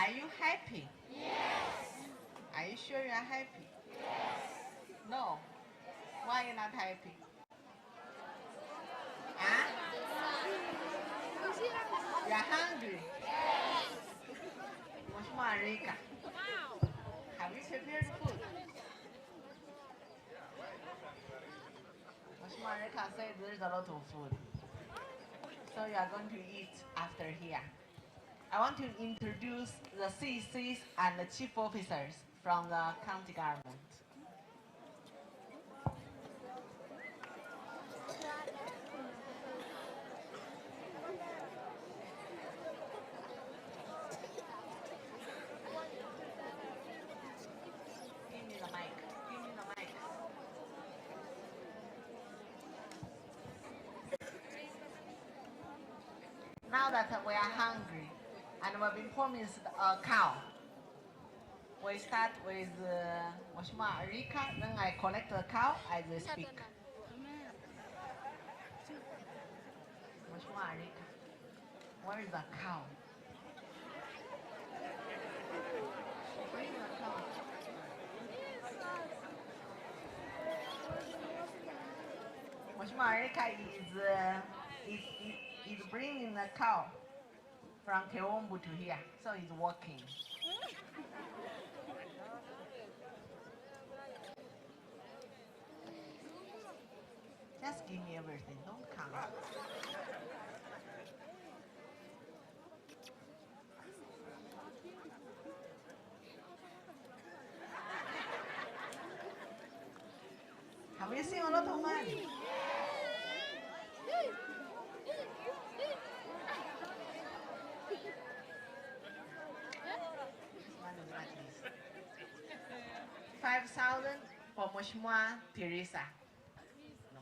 Are you happy? Yes. Are you sure you are happy? No. Why are you not happy? Huh? You're hungry. Mheshimiwa Rika, have you prepared food? Mheshimiwa Rika said there's a lot of food. So you are going to eat after here. I want to introduce the CCs and the chief officers from the county government. Give me the mic. Give me the mic. Now that we are hungry and we've been promised a cow, we start with Mheshimiwa Rika, then I collect the cow as we speak. Mheshimiwa Rika, where is the cow? Where is the cow? Mheshimiwa Rika is bringing the cow from Keombu to here, so he's walking. Just give me everything, don't come. Have you seen a lot of money? This one is like this. 5,000 for Mheshimiwa Teresa. No.